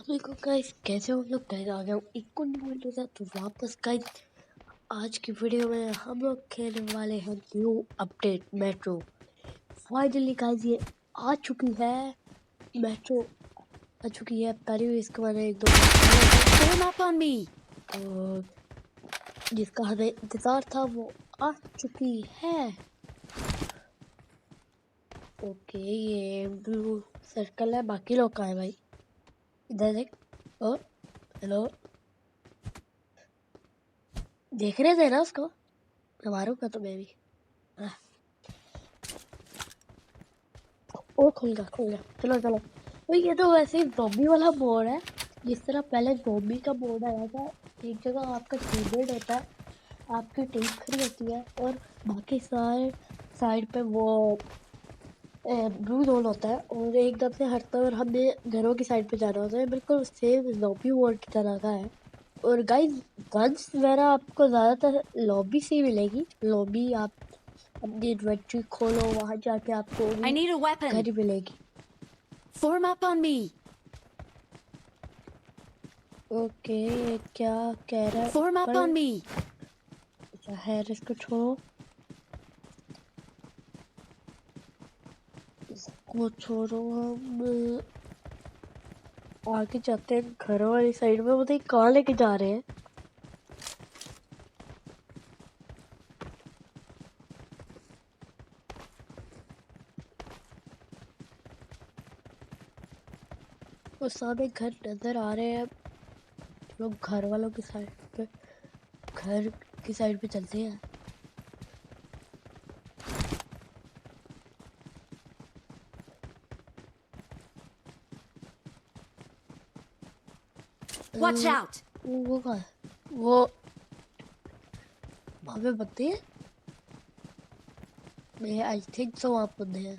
देखो गाइस, कैसे हो लोग। गाइस आ गया हूँ एक और न्यू वीडियो के साथ। तो वापस गाइस आज की वीडियो में हम लोग खेलने वाले हैं new update metro. Finally guys ये आ चुकी है। मेट्रो आ चुकी है। पहले भी इसके बारे में एक दो तो जिसका हमें इंतजार था वो आ चुकी है। ओके, ये ब्लू सर्कल है। बाकी लोग कहाँ है भाई? इधर देख। ओ हेलो, देख रहे थे ना उसको? मारूंगा तो मैं भी। ओ खुल गया। चलो चलो। तो ये तो वैसे ही ज़ॉम्बी वाला मोड है। जिस तरह पहले ज़ॉम्बी का मोड आया था, एक जगह आपका टीममेट होता है, आपकी टीम खड़ी होती है और बाकी सारे साइड पे वो ब्लू जोन होता है और एकदम से हटता है और हमें घरों की साइड पे जाना होता है। बिल्कुल सेम ज़ॉम्बी मोड की तरह का है। और गाइस गन्स वगैरह आपको ज़्यादातर लॉबी से ही मिलेगी। लॉबी आप अपनी इन्वेंट्री खोलो, वहां जाके आपको I need a weapon. घर मिलेगी। Form up on me. Okay, क्या कह रहा है? Form up on me. है इसको छोड़ो, इसको छोड़ो। हम आगे जाते हैं घरों वाली साइड में। मुझे कहाँ लेके जा रहे हैं? वो सामने घर नजर आ रहे हैं। लोग घर वालों की साइड पे, घर की साइड पे चलते हैं। Watch out. वो कहाँ है? वो वहाँ पे बंदे हैं। मैं आई थिंक सो वहाँ बंदे हैं।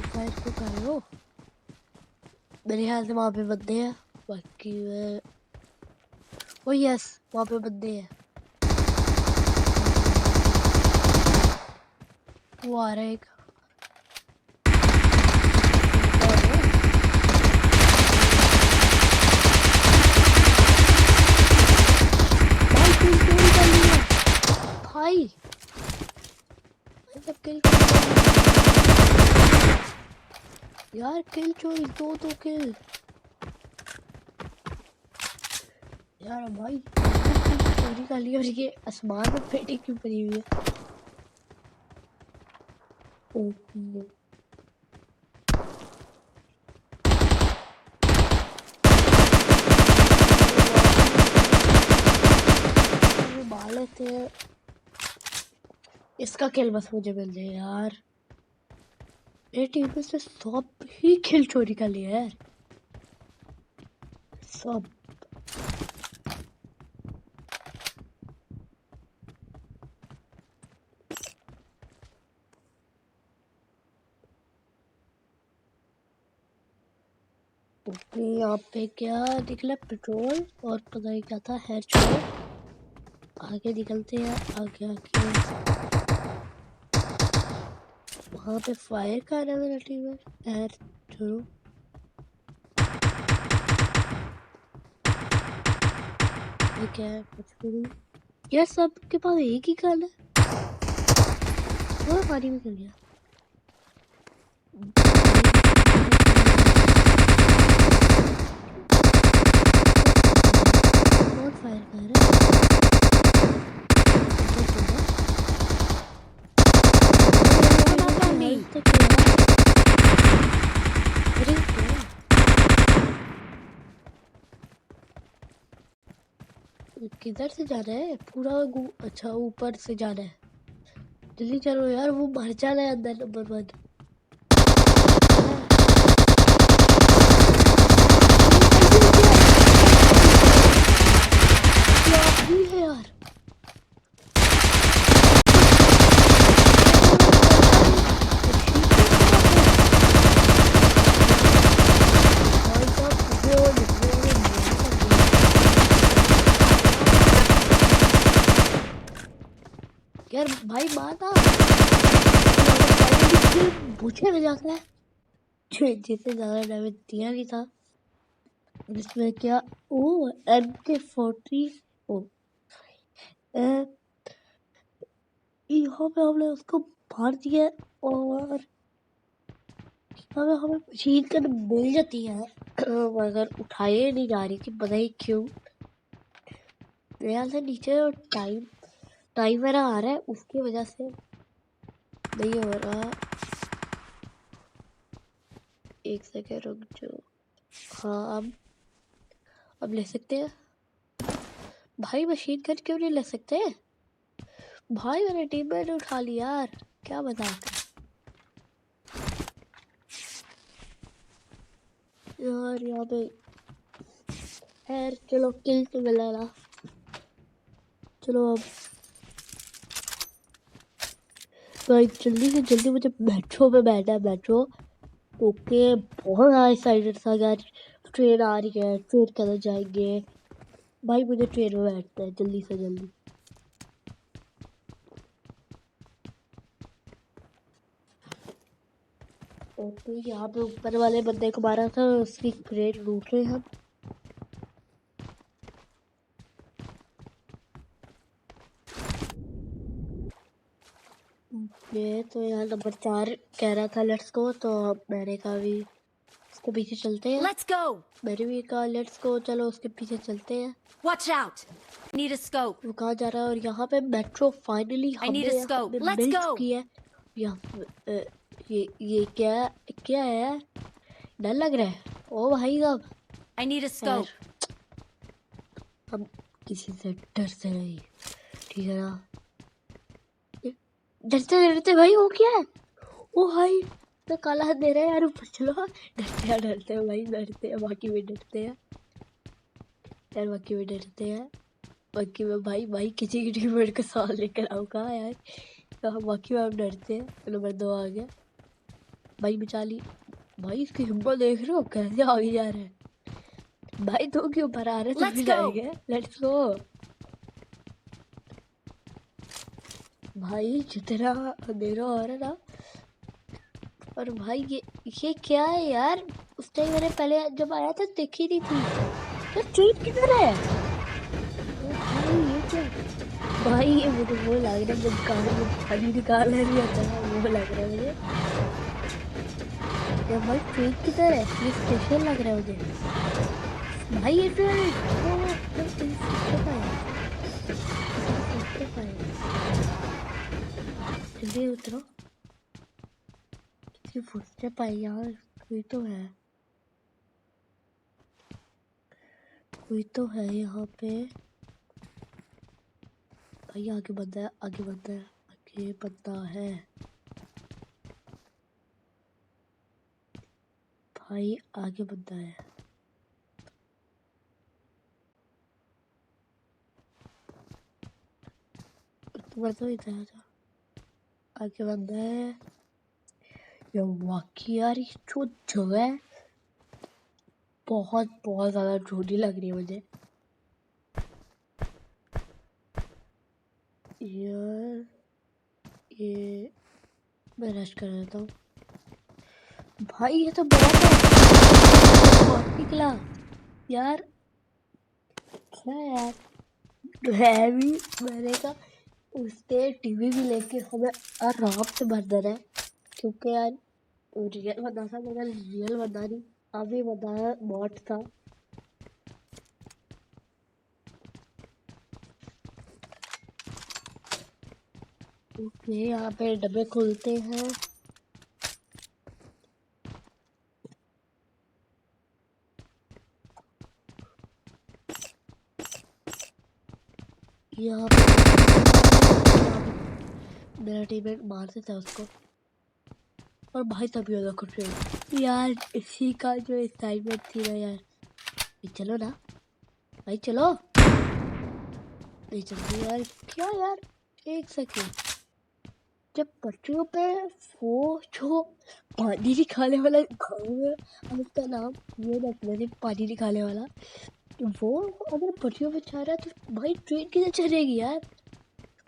फायर को कर लो। मेरे ख्याल से वहाँ पे बंदे हैं। बाकी ओ यस, वहाँ पे बंदे हैं। वो आ रहा है एक। भाई यार किल चोरी, दो किल यार भाई। चोरी कर लिया और ये आसमान में पेटी क्यों पड़ी हुई है? ओके मार लेते हैं। इसका किल बस मुझे मिल जाए यार। मेरी टीम में से सब ही किल चोरी कर लिया यार, सब। ओके, यहाँ पे क्या निकला? पेट्रोल और पता नहीं क्या था। हेयर छोड़ो, आगे निकलते हैं। आगे वहाँ पे फायर कर रहा है मेरा टीम में। हेयर छोड़ो, ये क्या है? कुछ भी नहीं यार, सबके पास एक ही गन है। और पानी में गिर गया। बहुत फायर कर रहा है। किधर से जाना है? पूरा अच्छा ऊपर से जाना है। जल्दी चलो यार, वो मर जाना है अंदर। नंबर 1 है यार। यार भाई माना मुझे में जाता है जिससे ज्यादा डैमेज दिया नहीं था। और इसमें क्या ओ MK40 ओ यहाँ पे हमने उसको मार दिया और हमें हमें मशीन गन मिल जाती है मगर उठाए नहीं जा रही थी, पता ही क्यों। मेरे ख्याल से नीचे टाइम टाइम मेरा आ रहा है उसकी वजह से नहीं हो रहा। एक सेकेंड रुक जाओ। हाँ अब ले सकते हैं भाई। मशीन गन क्यों नहीं ले सकते भाई? मैंने टीममेट ने उठा लिया यार, क्या मजाक है यार। यहाँ पे खैर चलो किल तो मिला ना। चलो अब भाई जल्दी से जल्दी मुझे मेट्रो पे बैठना है। मेट्रो ओके बहुत ज़्यादा एक्साइटेड था यार। ट्रेन आ रही है, ट्रेन कदर जाएंगे भाई। मुझे ट्रेन में बैठना है जल्दी से जल्दी। ओके यहाँ पे ऊपर वाले बंदे को मारा था, उसकी क्रेट लूट रहे हैं हम। ये तो यहाँ नंबर 4 कह रहा था लेट्स गो, तो मैंने कहा भी उसके पीछे चलते हैं। Let's go. मैंने भी कहा लेट्स गो, चलो उसके पीछे चलते हैं। Watch out. Need a scope. वो कहाँ जा रहा है? और यहाँ पे metro finally I need a scope. हमें Let's मिल go. चुकी है। यहाँ ये क्या क्या है? डर लग रहा है ओ भाई साहब। I need a scope. हम किसी से डरते नहीं, ठीक है ना? डरते डरते भाई वो क्या है? ओ भाई तो काला हाथ दे रहा है यार, ऊपर चलो। डरते हैं भाई, डरते हैं, बाकी भी डरते हैं यार, बाकी भी डरते हैं। बाकी में भाई किसी की टीममेट को साल लेकर आओ कहा यार। तो बाकी में हम डरते हैं। नंबर 2 आ गया भाई, बचा ली भाई। इसकी हिम्मत देख रहे हो कैसे आगे जा रहे हैं भाई। 2 के ऊपर आ रहे तो भी जाएंगे। लेट्स गो भाई, जितना अंधेरा हो रहा है ना। और भाई ये क्या है यार? उस टाइम मैंने पहले जब आया था देखी नहीं थी। तो ट्रेन किधर है भाई? ये क्या भाई? ये मुझे वो लग रहा है जब कार में पानी निकालना नहीं आता है, वो लग रहा है मुझे। या भाई ट्रेन किधर है? ये स्टेशन लग रहा है मुझे भाई। ये ट्रेन जल्दी उतरो, किसी फुटस्टेप आई यार। कोई तो है, कोई तो है यहाँ पे भाई। आगे बंदा है, आगे बंदा है, आगे बंदा है भाई, आगे बंदा है। तो इधर था, आगे बंदा है। ये वाकई यार ये जो जगह है बहुत बहुत ज्यादा ड्रोनी लग रही है मुझे यार। ये मैं रश कर देता हूँ भाई। ये तो बहुत निकला यार। क्या यार है भी? मैंने कहा उसने टीवी भी लेके हमें आराम से भर देना है, क्योंकि यार रियल बंदा था मगर रियल बंदा नहीं, अभी बंदा बॉट था। ओके यहाँ पे डब्बे खुलते हैं। यहाँ पे मेरा टीममेट मार देता है उसको। और भाई तभी होगा कुछ यार, इसी का जो एक्साइटमेंट थी ना यार। चलो ना भाई, चलो। नहीं चलती यार, क्या यार? एक सेकेंड, जब पटरियों पे वो जो पानी निकालने वाला गाँव है, अब उसका नाम ये रखना है पानी निकालने वाला, वो अगर पटरियों पे जा रहा है तो भाई ट्रेन किधर चलेगी यार?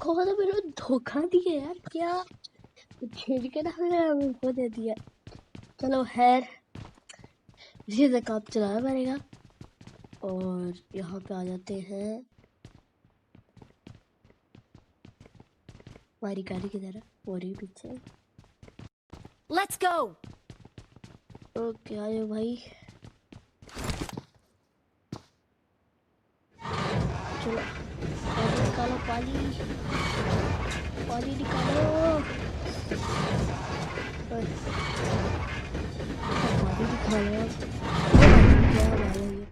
कौन सा मेरे को धोखा दिया यार, क्या छेड़ के ना मेरे को दे दिया। चलो खैर, इसी से काम चलाना पड़ेगा। और यहाँ पे आ जाते हैं। हमारी गाड़ी किधर है? वो रही पीछे। Let's go. ओके आयो भाई, चलो पानी निकालो, पानी पानी निकालो। पानी निकालो। क्या हमारा ये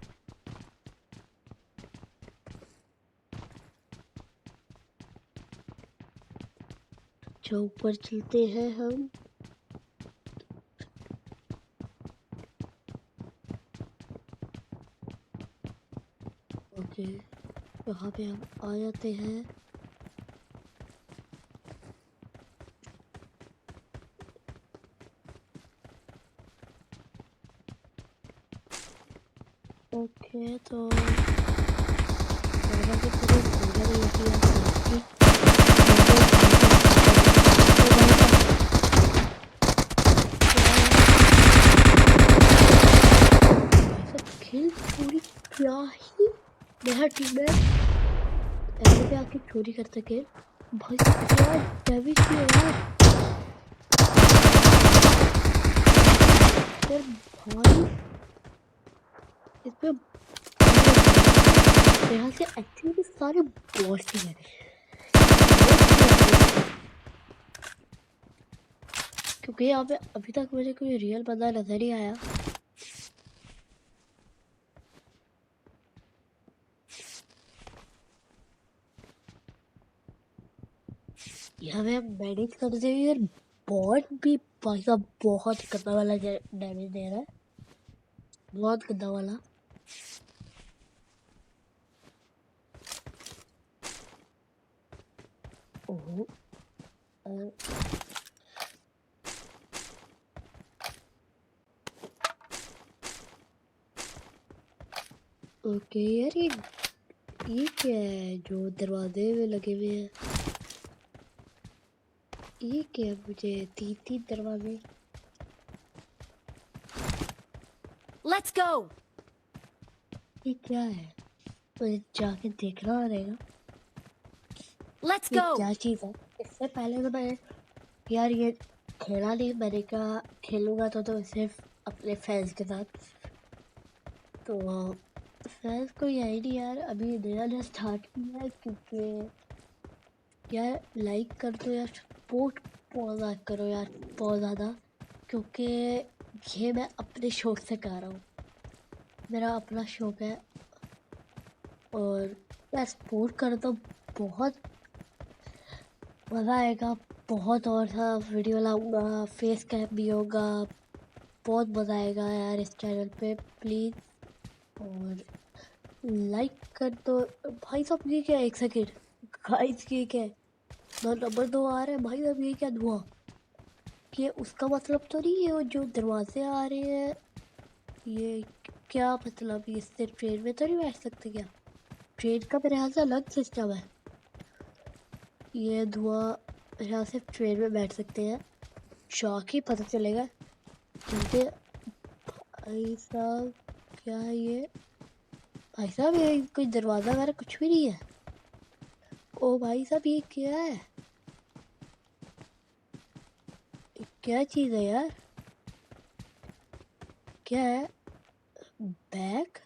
जो ऊपर चलते हैं हम। ओके, यहाँ पे हम आ जाते हैं। ओके तो ज़्यादा कुछ नहीं होगा, नहीं होती है आपकी। खेल पूरी क्या ही मेरा टीम में ऐसे पे आके चोरी कर सके भाई, क्या डैमेज किया यार। यार भाई इसमें यहाँ से एक्चुअली सारे बॉस ही हैं, क्योंकि यहाँ पे अभी तक मुझे कोई रियल बंदा नजर ही आया। यहाँ पे मैनेज करते हुए यार बॉट भी भाई साहब बहुत गंदा वाला डैमेज दे रहा है, बहुत गंदा वाला। ओहो ओके यार, ये क्या है जो दरवाजे में लगे हुए हैं? ये क्या है? मुझे 3 दरवाजे। Let's go. ये क्या है? मुझे जाके देखना पड़ेगा Let's ये go. क्या चीज़ है। इससे पहले तो मैं यार ये खेला नहीं, मैंने कहा खेलूंगा तो सिर्फ अपने फैंस के साथ। तो फैंस को यही नहीं यार, अभी नया स्टार्ट किया है, क्योंकि यार लाइक कर दो यार, सपोर्ट बहुत ज़्यादा करो यार, बहुत ज़्यादा, क्योंकि ये मैं अपने शौक से कर रहा हूँ, मेरा अपना शौक है। और मैं सपोर्ट करता हूँ, बहुत मज़ा आएगा, बहुत और सा वीडियो लाऊंगा, फेस कैप भी होगा, बहुत मज़ा आएगा यार इस चैनल पे। प्लीज़ और लाइक कर दो भाई साहब। ये क्या, एक सेकेंड गाइस, ये क्या है? नंबर 2 आ रहा है भाई साहब, ये क्या धुआं? ये उसका मतलब तो नहीं है वो जो दरवाजे आ रहे हैं, ये क्या मतलब? ये सिर्फ ट्रेन में तो नहीं बैठ सकते क्या? ट्रेन का मेरे यहाँ से अलग सिस्टम है, ये धुआं मेरे यहाँ से ट्रेन में बैठ सकते हैं। शौक ही पता चलेगा क्योंकि भाई साहब क्या है ये? भाई साहब ये कोई दरवाज़ा वगैरह कुछ भी नहीं है। ओ भाई साहब ये क्या है? ये क्या चीज़ है यार? क्या है? बैग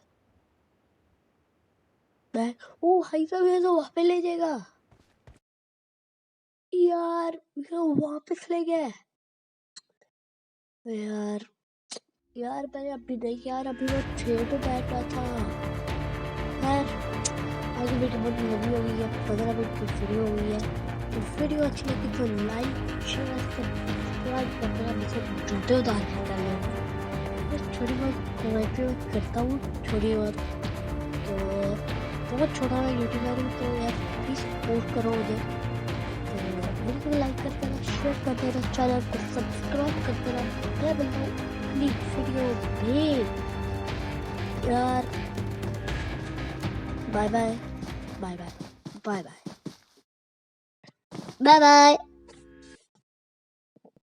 बैग, ओ भाई साहब ये तो वहाँ पे ले जाएगा यार, ये वापस ले गया यार। यार मैंने अभी नहीं यार, अभी मैं ट्रेन पे बैठा था यार। आगे वीडियो बहुत लंबी हो गई है, 15 मिनट की वीडियो हो गई है। तो वीडियो अच्छी लगी तो लाइक शेयर सब्सक्राइब कर देना, मुझे जूते उतार कर लेना। बस छोटी बहुत कमेंट करता हूँ, छोटी बहुत, तो बहुत छोटा मैं यूट्यूबर हूँ, तो यार प्लीज़ सपोर्ट करो मुझे। तो बिल्कुल लाइक कर देना, शेयर कर देना, चैनल को सब्सक्राइब कर देना। मैं मिलता हूँ अगली वीडियो में यार। Bye bye bye bye bye bye. Bye bye.